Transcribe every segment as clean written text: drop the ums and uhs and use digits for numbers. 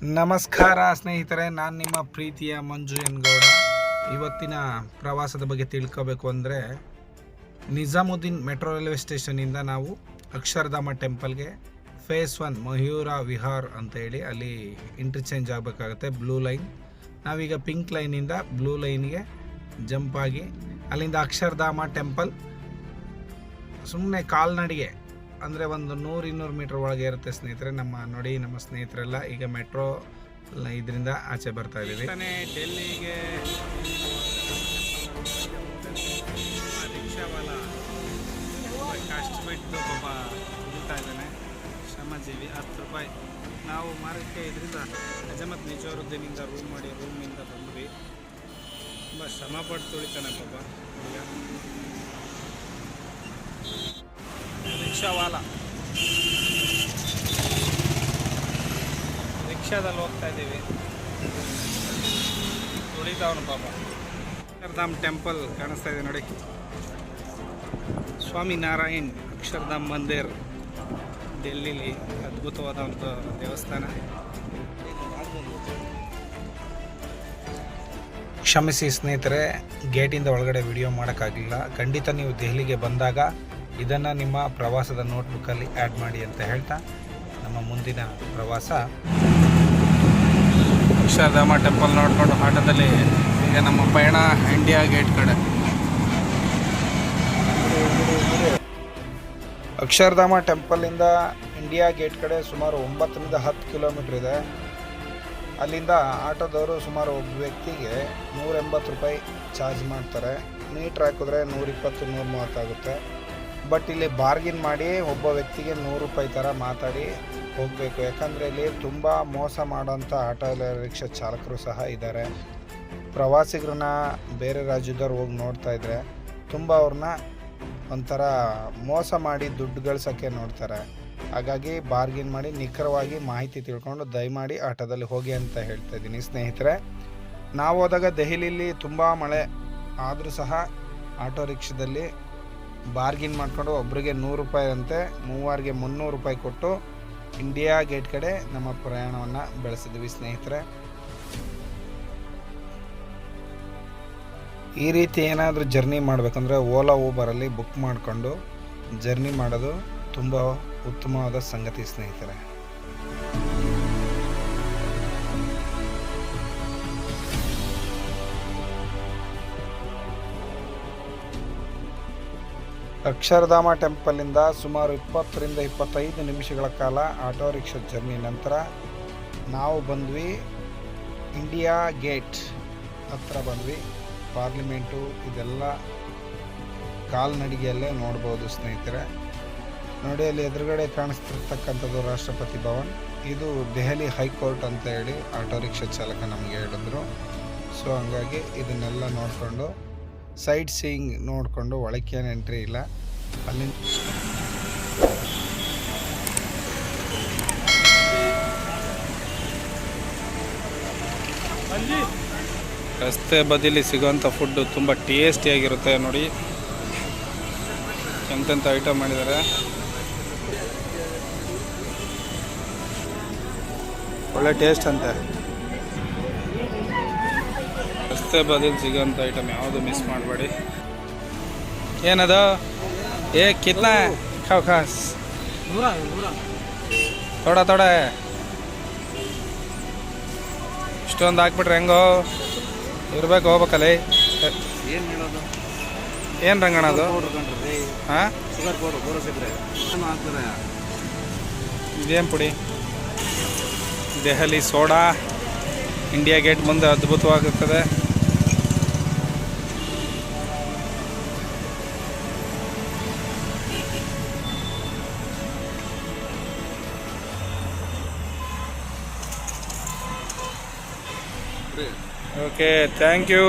ನಮಸ್ಕಾರ ಸ್ನೇಹಿತರೆ, ನಾನು ನಿಮ್ಮ ಪ್ರೀತಿಯ ಮಂಜು ಎನ್ ಗೌಡ. ಇವತ್ತಿನ ಪ್ರವಾಸದ ಬಗ್ಗೆ ತಿಳ್ಕೋಬೇಕು ಅಂದರೆ, ನಿಜಾಮುದ್ದೀನ್ ಮೆಟ್ರೋ ರೈಲ್ವೆ ಸ್ಟೇಷನಿಂದ ನಾವು ಅಕ್ಷರಧಾಮ ಟೆಂಪಲ್ಗೆ ಫೇಸ್ 1 ಮಯೂರ ವಿಹಾರ್ ಅಂತ ಹೇಳಿ ಅಲ್ಲಿ ಇಂಟರ್ಚೇಂಜ್ ಆಗಬೇಕಾಗುತ್ತೆ. ಬ್ಲೂ ಲೈನ್, ನಾವೀಗ ಪಿಂಕ್ ಲೈನಿಂದ ಬ್ಲೂ ಲೈನ್ಗೆ ಜಂಪ್ ಆಗಿ ಅಲ್ಲಿಂದ ಅಕ್ಷರಧಾಮ ಟೆಂಪಲ್ ಸುಮ್ಮನೆ ಕಾಲ್ನಡಿಗೆ ಅಂದರೆ ಒಂದು 100-200 ಮೀಟರ್ ಒಳಗೆ ಇರುತ್ತೆ ಸ್ನೇಹಿತರೆ. ನಮ್ಮ ಸ್ನೇಹಿತರೆಲ್ಲ ಈಗ ಮೆಟ್ರೋ ಇದರಿಂದ ಆಚೆ ಬರ್ತಾ ಇದ್ದೀವಿ. ಡೆಲ್ಲಿಗೆ ರಿಕ್ಷಾವಾಲ ಕಷ್ಟಬಿಟ್ಟು ಪಾಪ ಕುಡಿತಾ ಇದ್ದಾನೆ, ಶ್ರಮಜೀವಿ. 10 ರೂಪಾಯಿ ನಾವು ಮಾರ್ಗಕ್ಕೆ ಇದರಿಂದ ಅಜಮತ್ ನಿಜಾಮುದ್ದೀನಿಂದ ರೂಮಿಂದ ಬಂದ್ವಿ. ತುಂಬ ಶ್ರಮಪಟ್ಟು ತುಳಿತಾನೆ ಪಾಪ. ಈಗ ರಿಕ್ಷಾದಲ್ಲಿ ಹೋಗ್ತಾ ಇದ್ದೀವಿ, ತುಳಿತಾವನು ಪಾಪ. ಅಕ್ಷರಧಾಮ್ ಟೆಂಪಲ್ ಕಾಣಿಸ್ತಾ ಇದೆ ನೋಡಿ, ಸ್ವಾಮಿ ನಾರಾಯಣ್ ಅಕ್ಷರಧಾಮ್ ಮಂದಿರ್, ಡೆಲ್ಲಿಲಿ ಅದ್ಭುತವಾದ ಒಂದು ದೇವಸ್ಥಾನ. ಕ್ಷಮಿಸಿ ಸ್ನೇಹಿತರೆ, ಗೇಟಿಂದ ಒಳಗಡೆ ವಿಡಿಯೋ ಮಾಡೋಕ್ಕಾಗಲಿಲ್ಲ. ಖಂಡಿತ ನೀವು ದೆಹಲಿಗೆ ಬಂದಾಗ ಇದನ್ನು ನಿಮ್ಮ ಪ್ರವಾಸದ ನೋಟ್ಬುಕ್ಕಲ್ಲಿ ಆ್ಯಡ್ ಮಾಡಿ ಅಂತ ಹೇಳ್ತಾ ನಮ್ಮ ಮುಂದಿನ ಪ್ರವಾಸ ಅಕ್ಷರಧಾಮ ಟೆಂಪಲ್ ನೋಡಿಕೊಂಡು ಆಟೋದಲ್ಲಿ ಈಗ ನಮ್ಮ ಪಯಣ ಇಂಡಿಯಾ ಗೇಟ್ ಕಡೆ. ಅಕ್ಷರಧಾಮ ಟೆಂಪಲಿಂದ ಇಂಡಿಯಾ ಗೇಟ್ ಕಡೆ ಸುಮಾರು 9-10 ಕಿಲೋಮೀಟ್ರ್ ಇದೆ. ಅಲ್ಲಿಂದ ಆಟೋದವರು ಸುಮಾರು ಒಬ್ಬ ವ್ಯಕ್ತಿಗೆ 180 ರೂಪಾಯಿ ಚಾರ್ಜ್ ಮಾಡ್ತಾರೆ. ಮೀಟ್ರ್ ಹಾಕಿದ್ರೆ 120-130 ಆಗುತ್ತೆ. ಬಟ್ ಇಲ್ಲಿ ಬಾರ್ಗಿನ್ ಮಾಡಿ ಒಬ್ಬ ವ್ಯಕ್ತಿಗೆ 100 ರೂಪಾಯಿ ಥರ ಮಾತಾಡಿ ಹೋಗಬೇಕು. ಯಾಕಂದರೆ ಇಲ್ಲಿ ತುಂಬ ಮೋಸ ಮಾಡೋಂಥ ಆಟೋ ರಿಕ್ಷಾ ಚಾಲಕರು ಸಹ ಇದ್ದಾರೆ. ಪ್ರವಾಸಿಗರನ್ನ ಬೇರೆ ರಾಜ್ಯದವ್ರು ಹೋಗಿ ನೋಡ್ತಾ ಇದ್ದರೆ ತುಂಬ ಅವ್ರನ್ನ ಒಂಥರ ಮೋಸ ಮಾಡಿ ದುಡ್ಡು ಗಳಿಸೋಕ್ಕೆ ನೋಡ್ತಾರೆ. ಹಾಗಾಗಿ ಬಾರ್ಗಿನ್ ಮಾಡಿ ನಿಖರವಾಗಿ ಮಾಹಿತಿ ತಿಳ್ಕೊಂಡು ದಯಮಾಡಿ ಆಟೋದಲ್ಲಿ ಹೋಗಿ ಅಂತ ಹೇಳ್ತಾ ಇದ್ದೀನಿ ಸ್ನೇಹಿತರೆ. ನಾವು ಹೋದಾಗ ದೆಹಲಿಲಿ ತುಂಬ ಮಳೆ ಆದರೂ ಸಹ ಆಟೋ ರಿಕ್ಷಾದಲ್ಲಿ ಬಾರ್ಗಿನ್ ಮಾಡಿಕೊಂಡು ಒಬ್ಬರಿಗೆ 100 ರೂಪಾಯಿ ಅಂತೆ, 3 300 ರೂಪಾಯಿ ಕೊಟ್ಟು ಇಂಡಿಯಾ ಗೇಟ್ ಕಡೆ ನಮ್ಮ ಪ್ರಯಾಣವನ್ನು ಬೆಳೆಸಿದ್ವಿ ಸ್ನೇಹಿತರೆ. ಈ ರೀತಿ ಏನಾದರೂ ಜರ್ನಿ ಮಾಡಬೇಕಂದ್ರೆ ಓಲಾ ಊಬರಲ್ಲಿ ಬುಕ್ ಮಾಡಿಕೊಂಡು ಜರ್ನಿ ಮಾಡೋದು ತುಂಬ ಉತ್ತಮವಾದ ಸಂಗತಿ ಸ್ನೇಹಿತರೆ. ಅಕ್ಷರಧಾಮ ಟೆಂಪಲಿಂದ ಸುಮಾರು 20-25 ನಿಮಿಷಗಳ ಕಾಲ ಆಟೋ ರಿಕ್ಷಾ ಜರ್ನಿ ನಂತರ ನಾವು ಬಂದ್ವಿ ಇಂಡಿಯಾ ಗೇಟ್ ಹತ್ರ ಬಂದ್ವಿ. ಪಾರ್ಲಿಮೆಂಟು ಇದೆಲ್ಲ ಕಾಲ್ನಡಿಗೆಯಲ್ಲೇ ನೋಡ್ಬೋದು ಸ್ನೇಹಿತರೆ. ನೋಡಿ, ಅಲ್ಲಿ ಎದುರುಗಡೆ ಕಾಣಿಸ್ತಿರ್ತಕ್ಕಂಥದ್ದು ರಾಷ್ಟ್ರಪತಿ ಭವನ್. ಇದು ದೆಹಲಿ ಹೈಕೋರ್ಟ್ ಅಂತ ಹೇಳಿ ಆಟೋ ರಿಕ್ಷಾ ಚಾಲಕ ನಮಗೆ ಹೇಳಿದ್ರು. ಸೊ ಹಂಗಾಗಿ ಇದನ್ನೆಲ್ಲ ನೋಡಿಕೊಂಡು ಸೈಟ್ ಸೀಯಿಂಗ್ ನೋಡಿಕೊಂಡು ಒಳಕ್ಕೇನು ಎಂಟ್ರಿ ಇಲ್ಲ. ಅಲ್ಲಿ ರಸ್ತೆ ಬದಿಲಿ ಸಿಗೋಂಥ ಫುಡ್ಡು ತುಂಬ ಟೇಸ್ಟಿಯಾಗಿರುತ್ತೆ ನೋಡಿ. ಎಂತೆಂಥ ಐಟಮ್ ಮಾಡಿದ್ದಾರೆ, ಒಳ್ಳೆ ಟೇಸ್ಟ್ ಅಂತೆ. ರಸ್ತೆ ಬದಿಲಿ ಸಿಗೋಂಥ ಐಟಮ್ ಯಾವುದು ಮಿಸ್ ಮಾಡಬೇಡಿ. ಏನದು ಕಿತ್ನಾ ಖಾವ್ ಖಾಸ್ ಥೋಡ ಇಷ್ಟೊಂದು ಹಾಕ್ಬಿಟ್ರೆ ಹೆಂಗೋ ಇರ್ಬೇಕು, ಹೋಗ್ಬೇಕಲ್ಲಿ. ಏನು ರಂಗಣ ಅದು? ಹಾಂ, ಇದೇನು ಪುಡಿ? ದೆಹಲಿ ಸೋಡಾ ಇಂಡಿಯಾ ಗೇಟ್ ಮುಂದೆ ಅದ್ಭುತವಾಗುತ್ತದೆ. Okay, thank you.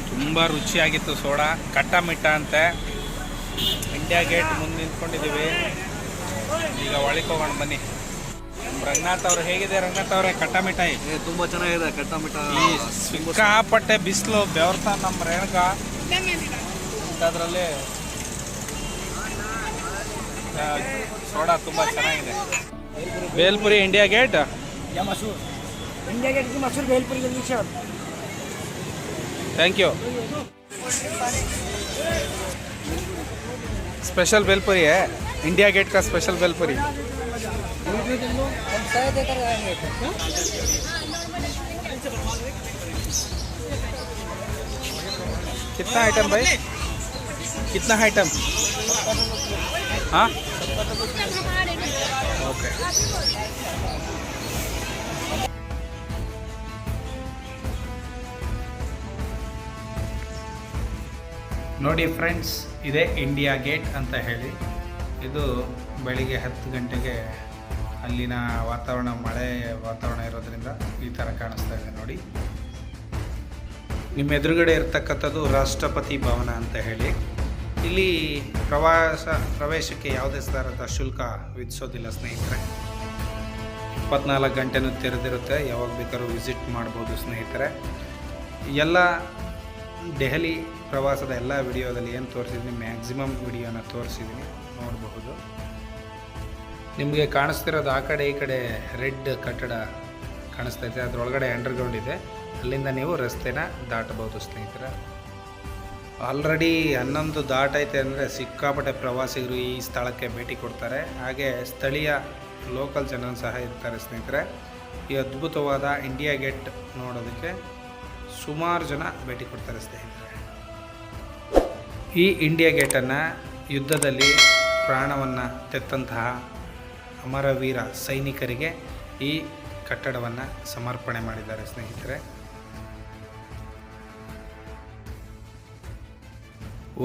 ತುಂಬ ರುಚಿಯಾಗಿತ್ತು ಸೋಡಾ, ಕಟ್ಟ ಮಿಟ್ಟ ಅಂತೆ. ಇಂಡಿಯಾ ಗೇಟ್ ಮುಂದೆ ನಿಂತ್ಕೊಂಡಿದ್ದೀವಿ. ಈಗ ಒಳಗೆ ಹೋಗೋಣ ಬನ್ನಿ. ರಂಗನಾಥ್ ಅವ್ರು ಹೇಗಿದೆ? ರಂಗನಾಥ್ ಅವರೇ, ಕಟ್ಟ ಮಿಠಾಯಿ ತುಂಬ ಚೆನ್ನಾಗಿದೆ. ಕಟ್ಟ ಮಿಠಾಯಿ ಸಿಕ್ಕಾಪಟ್ಟೆ ಬಿಸಿಲು ಬೆವರ್ತಾ ನಮ್ಮ ರೇಣುಕ. ಅದರಲ್ಲಿ ಸೋಡಾ ತುಂಬ ಚೆನ್ನಾಗಿದೆ. भेलपुरी इंडिया गेट या मशहूर इंडिया गेट की मशहूर भेलपुरी जल्दी से थैंक यू स्पेशल भेलपुरी है इंडिया गेट का स्पेशल भेलपुरी कितना आइटम भाई कितना आइटम हाँ ओके ನೋಡಿ ಫ್ರೆಂಡ್ಸ್ ಇದೇ ಇಂಡಿಯಾ ಗೇಟ್ ಅಂತ ಹೇಳಿ ಇದು ಬೆಳಿಗ್ಗೆ 10 ಗಂಟೆಗೆ ಅಲ್ಲಿನ ವಾತಾವರಣ ಮಳೆ ವಾತಾವರಣ ಇರೋದ್ರಿಂದ ಈ ಥರ ಕಾಣಿಸ್ತಾ ಇದೆ ನೋಡಿ. ನಿಮ್ಮ ಎದುರುಗಡೆ ಇರ್ತಕ್ಕಂಥದ್ದು ರಾಷ್ಟ್ರಪತಿ ಭವನ ಅಂತ ಹೇಳಿ. ಇಲ್ಲಿ ಪ್ರವೇಶಕ್ಕೆ ಯಾವುದೇ ಥರದ ಶುಲ್ಕ ವಿಧಿಸೋದಿಲ್ಲ ಸ್ನೇಹಿತರೆ. 24 ಗಂಟೆನೂ ತೆರೆದಿರುತ್ತೆ, ಯಾವಾಗ ಬೇಕಾದ್ರೂ ವಿಸಿಟ್ ಮಾಡ್ಬೋದು ಸ್ನೇಹಿತರೆ. ಎಲ್ಲ ದೆಹಲಿ ಪ್ರವಾಸದ ಎಲ್ಲ ವಿಡಿಯೋದಲ್ಲಿ ಏನು ತೋರಿಸಿದ್ದೀನಿ ಮ್ಯಾಕ್ಸಿಮಮ್ ವಿಡಿಯೋನ ತೋರಿಸಿದ್ದೀನಿ, ನೋಡಬಹುದು. ನಿಮಗೆ ಕಾಣಿಸ್ತಿರೋದು ಆ ಕಡೆ ಈ ಕಡೆ ರೆಡ್ ಕಟ್ಟಡ ಕಾಣಿಸ್ತೈತೆ, ಅದರೊಳಗಡೆ ಅಂಡರ್ಗ್ರೌಂಡ್ ಇದೆ, ಅಲ್ಲಿಂದ ನೀವು ರಸ್ತೆನ ದಾಟಬಹುದು ಸ್ನೇಹಿತರೆ. ಆಲ್ರೆಡಿ 11 ದಾಟೈತೆ ಅಂದರೆ ಸಿಕ್ಕಾಪಟ್ಟೆ ಪ್ರವಾಸಿಗರು ಈ ಸ್ಥಳಕ್ಕೆ ಭೇಟಿ ಕೊಡ್ತಾರೆ. ಹಾಗೆ ಸ್ಥಳೀಯ ಲೋಕಲ್ ಜನರು ಸಹ ಇರ್ತಾರೆ ಸ್ನೇಹಿತರೆ. ಈ ಅದ್ಭುತವಾದ ಇಂಡಿಯಾ ಗೇಟ್ ನೋಡೋದಕ್ಕೆ ಸುಮಾರು ಜನ ಭೇಟಿ ಕೊಡ್ತಾರೆ ಸ್ನೇಹಿತರೆ. ಈ ಇಂಡಿಯಾ ಗೇಟನ್ನು ಯುದ್ಧದಲ್ಲಿ ಪ್ರಾಣವನ್ನು ತೆತ್ತಂತಹ ಅಮರವೀರ ಸೈನಿಕರಿಗೆ ಈ ಕಟ್ಟಡವನ್ನು ಸಮರ್ಪಣೆ ಮಾಡಿದ್ದಾರೆ ಸ್ನೇಹಿತರೆ.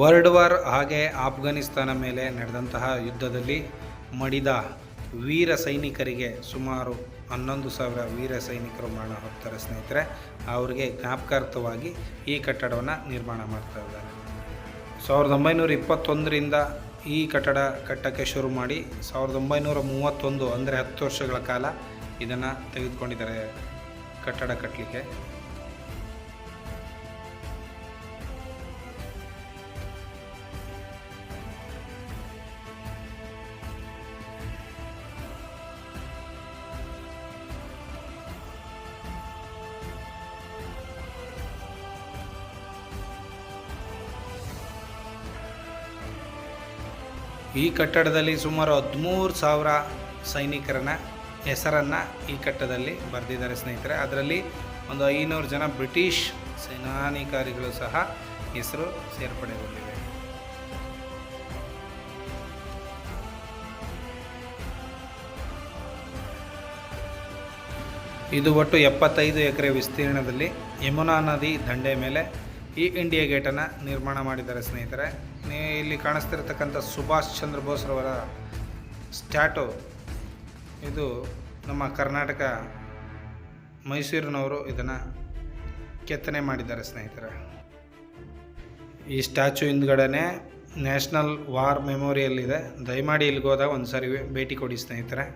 ವರ್ಲ್ಡ್ ವಾರ್ ಹಾಗೆ ಆಫ್ಘಾನಿಸ್ತಾನ ಮೇಲೆ ನಡೆದಂತಹ ಯುದ್ಧದಲ್ಲಿ ಮಡಿದ ವೀರ ಸೈನಿಕರಿಗೆ ಸುಮಾರು 11,000 ವೀರ ಸೈನಿಕರು ಮರಣ ಹೋಗ್ತಾರೆ ಸ್ನೇಹಿತರೆ. ಅವರಿಗೆ ಜ್ಞಾಪಕಾರ್ಥವಾಗಿ ಈ ಕಟ್ಟಡವನ್ನು ನಿರ್ಮಾಣ ಮಾಡ್ತಾ ಇದ್ದಾರೆ. 1921ರಿಂದ ಈ ಕಟ್ಟಡ ಕಟ್ಟಕ್ಕೆ ಶುರು ಮಾಡಿ 1931 ಅಂದರೆ 10 ವರ್ಷಗಳ ಕಾಲ ಇದನ್ನು ತೆಗೆದುಕೊಂಡಿದ್ದಾರೆ ಕಟ್ಟಡ ಕಟ್ಟಲಿಕ್ಕೆ. ಈ ಕಟ್ಟಡದಲ್ಲಿ ಸುಮಾರು 13,000 ಸೈನಿಕರನ್ನ ಹೆಸರನ್ನು ಈ ಕಟ್ಟಡದಲ್ಲಿ ಬರೆದಿದ್ದಾರೆ ಸ್ನೇಹಿತರೆ. ಅದರಲ್ಲಿ ಒಂದು 500 ಜನ ಬ್ರಿಟಿಷ್ ಸೇನಾಧಿಕಾರಿಗಳು ಸಹ ಹೆಸರು ಸೇರ್ಪಡೆಗೊಂಡಿವೆ. ಇದು ಒಟ್ಟು 75 ಎಕರೆ ವಿಸ್ತೀರ್ಣದಲ್ಲಿ ಯಮುನಾ ನದಿ ದಂಡೆ ಮೇಲೆ ಈ ಇಂಡಿಯಾ ಗೇಟನ್ನು ನಿರ್ಮಾಣ ಮಾಡಿದ್ದಾರೆ ಸ್ನೇಹಿತರೆ. ಇಲ್ಲಿ ಕಾಣಿಸ್ತಿರ್ತಕ್ಕಂಥ ಸುಭಾಷ್ ಚಂದ್ರ ಬೋಸ್ರವರ ಸ್ಟ್ಯಾಟು, ಇದು ನಮ್ಮ ಕರ್ನಾಟಕ ಮೈಸೂರಿನವರು ಇದನ್ನು ಕೆತ್ತನೆ ಮಾಡಿದ್ದಾರೆ ಸ್ನೇಹಿತರೆ. ಈ ಸ್ಟ್ಯಾಚು ಹಿಂದ್ಗಡೆನೇ ನ್ಯಾಷನಲ್ ವಾರ್ ಮೆಮೋರಿಯಲ್ ಇದೆ. ದಯಮಾಡಿ ಇಲ್ಲಿಗೆ ಹೋದಾಗ ಒಂದು ಸಾರಿ ಭೇಟಿ ಕೊಡಿ ಸ್ನೇಹಿತರೆ.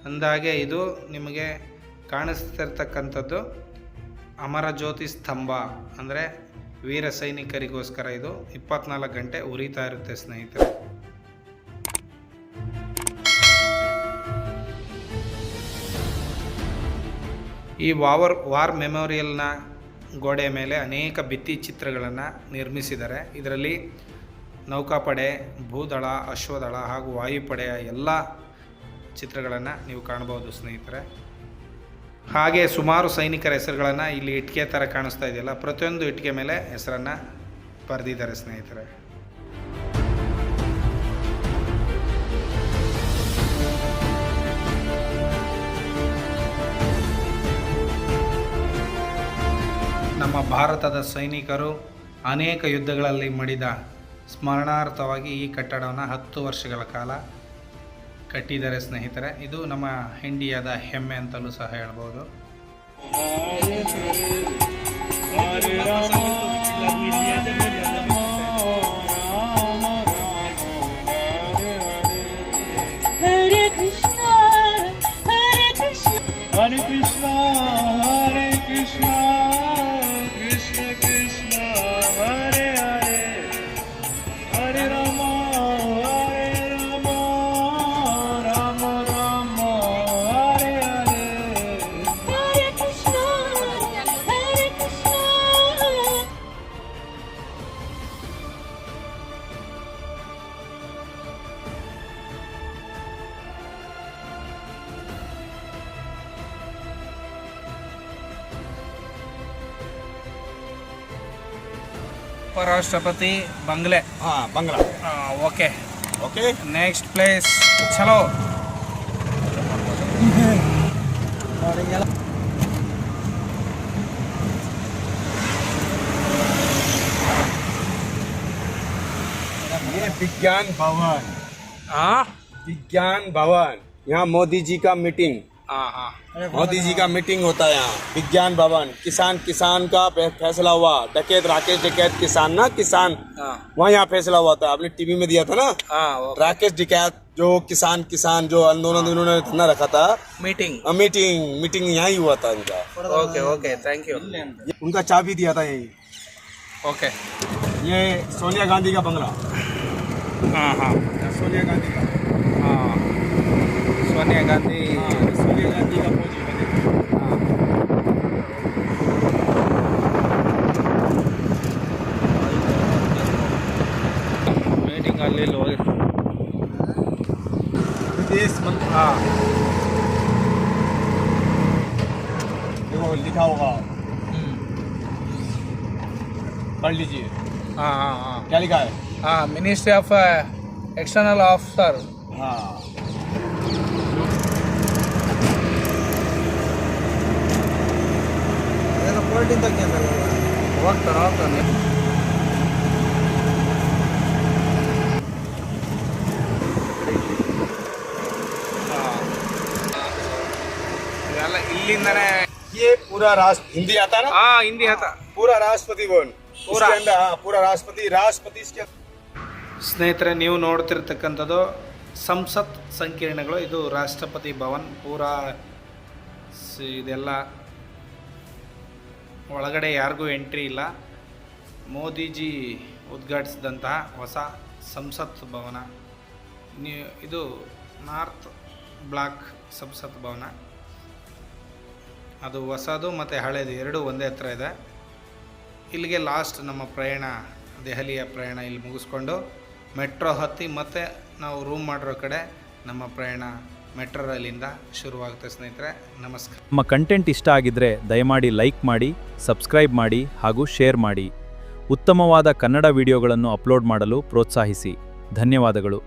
ಅಂದಾಗೆ ಇದು ನಿಮಗೆ ಕಾಣಿಸ್ತಿರ್ತಕ್ಕಂಥದ್ದು ಅಮರ ಜ್ಯೋತಿ ಸ್ತಂಭ, ಅಂದರೆ ವೀರ ಸೈನಿಕರಿಗೋಸ್ಕರ ಇದು 24 ಗಂಟೆ ಉರಿತಾ ಇರುತ್ತೆ ಸ್ನೇಹಿತರೆ. ಈ ವಾರ್ ಮೆಮೋರಿಯಲ್ನ ಗೋಡೆ ಮೇಲೆ ಅನೇಕ ಭಿತ್ತಿ ಚಿತ್ರಗಳನ್ನು ನಿರ್ಮಿಸಿದ್ದಾರೆ. ಇದರಲ್ಲಿ ನೌಕಾಪಡೆ, ಭೂದಳ, ಅಶ್ವದಳ ಹಾಗೂ ವಾಯುಪಡೆಯ ಎಲ್ಲ ಚಿತ್ರಗಳನ್ನು ನೀವು ಕಾಣಬಹುದು ಸ್ನೇಹಿತರೆ. ಹಾಗೆ ಸುಮಾರು ಸೈನಿಕರ ಹೆಸರುಗಳನ್ನು ಇಲ್ಲಿ ಇಟ್ಟಿಗೆ ಥರ ಕಾಣಿಸ್ತಾ ಇದೆಯಲ್ಲ, ಪ್ರತಿಯೊಂದು ಇಟ್ಟಿಗೆ ಮೇಲೆ ಹೆಸರನ್ನು ಬರೆದಿದ್ದಾರೆ ಸ್ನೇಹಿತರೆ. ನಮ್ಮ ಭಾರತದ ಸೈನಿಕರು ಅನೇಕ ಯುದ್ಧಗಳಲ್ಲಿ ಮಡಿದ ಸ್ಮರಣಾರ್ಥವಾಗಿ ಈ ಕಟ್ಟಡವನ್ನು 10 ವರ್ಷಗಳ ಕಾಲ ಕಟ್ಟಿದ್ದಾರೆ ಸ್ನೇಹಿತರೆ. ಇದು ನಮ್ಮ ಇಂಡಿಯಾದ ಹೆಮ್ಮೆ ಅಂತಲೂ ಸಹ ಹೇಳ್ಬೋದು. ಹರೇ ಕೃಷ್ಣ ಹರೇ ಕೃಷ್ಣ ಹರೇ ಕೃಷ್ಣ ಕೃಷ್ಣ ಕೃಷ್ಣ ಹರೇ ಹರೇ ಹರೇ ರಾಮ ರಾಮ ರಾಮ ಉಪರಾಷ್ಟ್ರಪತಿ ಬಂಗ್ಲೆ. हाँ बंगला. ಓಕೆ. ओके. ನೆಕ್ಸ್ಟ್ ಪ್ಲೇಸ್ ಚಲೋ. ये विज्ञान भवन. ಹಾಂ विज्ञान भवन. यहाँ मोदी जी का मीटिंग. ಹಾಂ ಹಾಂ. मोदी जी का मीटिंग होता है यहाँ. विज्ञान भवन. किसान का फैसला हुआ. डकैत राकेश डकैत किसान ना किसान. ಹಾಂ वहाँ यहाँ फैसला हुआ था. आपने टीवी में दिया था ना. ಹಾಂ. ಓಕೆ. राकेश डकैत जो किसान जो आंदोलन इन्होंने धरना रखा था. ಮೀಟಿಂಗ್. मीटिंग यहाँ ही हुआ था इनका. Okay okay thank you. उनका चाबी दिया था यही. ಓಕೆ. ये सोनिया गांधी का बंगला. ಹಾಂ ಹಾಂ सोनिया गांधी का. ಹಾಂ. ಸೋನಿಯಾ ಗಾಂಧಿ. सोनिया गांधी का फौजी बने. ಮೀಟಿಂಗ್ ಅಲ್ಲಿ ಹೋಗಿ. विदेश मंत्री. ಹಾಂ देखो लिखा होगा. पढ़ लीजिए. ಹಾಂ ಹಾಂ ಹಾಂ क्या लिखा है. ಹಾಂ ಮಿನಿಸ್ಟ್ರಿ ಆಫ್ ಎಕ್ಸ್ಟರ್ನಲ್ ಆಫೀಸರ್. हाँ. ಹೋಗ್ತಾನೆ. ಇದೆಲ್ಲ ಇಲ್ಲಿಂದನೇ. ये पूरा राष्ट्र हिंदी आता है ना. ಹಾಂ ಹಿಂದಿ ಆತ. पूरा राष्ट्रपति भवन. पूरा. उसके अंदर हाँ पूरा राष्ट्रपति इसके. ಸ್ನೇಹಿತರೆ, ನೀವು ನೋಡ್ತಿರ್ತಕ್ಕಂಥದ್ದು ಸಂಸತ್ ಸಂಕೀರ್ಣಗಳು. ಇದು ರಾಷ್ಟ್ರಪತಿ ಭವನ್. ಪೂರಾ ಇದೆಲ್ಲ ಒಳಗಡೆ ಯಾರಿಗೂ ಎಂಟ್ರಿ ಇಲ್ಲ. ಮೋದಿಜಿ ಉದ್ಘಾಟಿಸಿದಂತಹ ಹೊಸ ಸಂಸತ್ ಭವನ. ಇದು ನಾರ್ತ್ ಬ್ಲಾಕ್ ಸಂಸತ್ ಭವನ. ಅದು ಹೊಸದು ಮತ್ತು ಹಳೇದು ಎರಡೂ ಒಂದೇ ಹತ್ರ ಇದೆ. ಇಲ್ಲಿಗೆ ಲಾಸ್ಟ್ ನಮ್ಮ ಪ್ರಯಾಣ, ದೆಹಲಿಯ ಪ್ರಯಾಣ ಇಲ್ಲಿ ಮುಗಿಸ್ಕೊಂಡು ಮೆಟ್ರೋ ಹತ್ತಿ ಮತ್ತು ನಾವು ರೂಮ್ ಮಾಡಿರೋ ಕಡೆ ನಮ್ಮ ಪ್ರಯಾಣ ಮೆಟ್ರೋ ರೈಲಿಂದ ಶುರುವಾಗುತ್ತೆ. ಸ್ನೇಹಿತರೆ ನಮಸ್ಕಾರ. ನಮ್ಮ ಕಂಟೆಂಟ್ ಇಷ್ಟ ಆಗಿದ್ದರೆ ದಯಮಾಡಿ ಲೈಕ್ ಮಾಡಿ, ಸಬ್ಸ್ಕ್ರೈಬ್ ಮಾಡಿ ಹಾಗೂ ಶೇರ್ ಮಾಡಿ. ಉತ್ತಮವಾದ ಕನ್ನಡ ವಿಡಿಯೋಗಳನ್ನು ಅಪ್ಲೋಡ್ ಮಾಡಲು ಪ್ರೋತ್ಸಾಹಿಸಿ. ಧನ್ಯವಾದಗಳು.